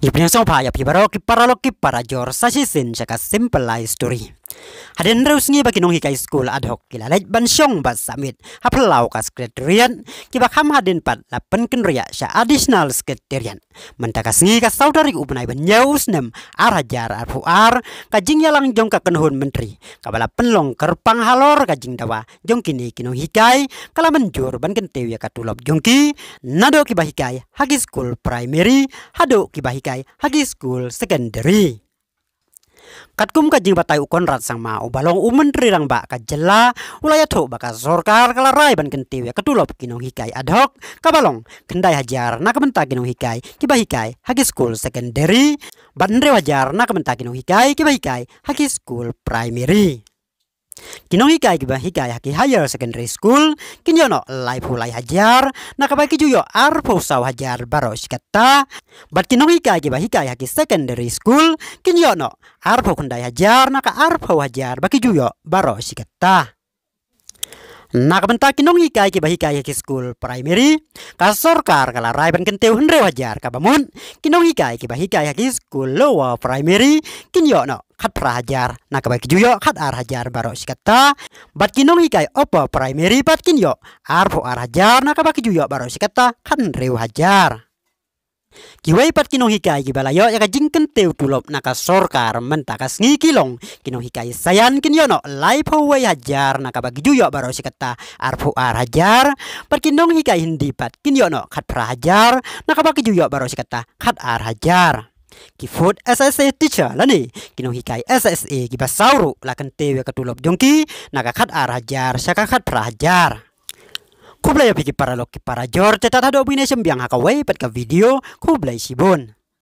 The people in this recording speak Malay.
Ipin yang pa ya ki para jor sasisin saka simple life story. Hadin reus ngi bagi nong hikai school ad hoc kila lej ban syong bat samit haplau ka sekretariat ki bakam hadin pat lapen kenria sya additional sekretariat. Mentakas ngi ka saudari upnai ban nyaus nem hajar ar fuar ka jing yalang jong ka kenhun menteri ka bala penlong kerpang halor ka jing dawa jong kini kinong hikai kala menjur ban kentew ya katulop jongki nado ki bahikai hagi school primary hado ki bahikai hagi school secondary. Katkum ka jing batai ukon rat sang mau balong menteri rang ba ka jela ulaya tho baka sorkar kala rai ban kentew ya katulop kinong hikai ad hoc ka balong kendai hajar na kamenta kinong hikai ki bahikai hagi school secondary ban re hajar na kamenta kinong hikai ki bahikai hagi school primary. Kinong hikai ki bahikai haki higher secondary school kinyono lai pulai hajar nakabaki juyo ar saw hajar baros kata bat kinong hikai ki bahikai haki secondary school kinyono ar kundai hajar naka ar hajar baki juyo baros kata. Nakabenta kinong hikai ki bahikai haki school primary ka sorkar kala rai ban kentew henre hajar ka bamun kinong hikai ki bahikai haki school lower primary kinyono khat prahajar nakabaki juyo khat ar hajar baros kata bat kinong hikai upper primary bat kinyo ar hajar nakabaki juyo baros kata kan reu hajar. Kiwai pat kinong hikai ki balayo ya kajingken teu tulop naka sorkar mentakas ngi kilong kinong hikai sayan kinyono lai wai hajar nakabagi juyo baros kata ar hajar pat kinong hikai hindi pat kinyono khat prahajar nakabaki juyo baros kata khat ar hajar. Ki food SSA teacher lani kinong hikai SSA ki basauru lakan tewe katulop jongki naka khat ar hajar saka khat prahajar. Kublai ya piki para jor tetat hado bine sembiang hakawai pat ka video kublai sibon.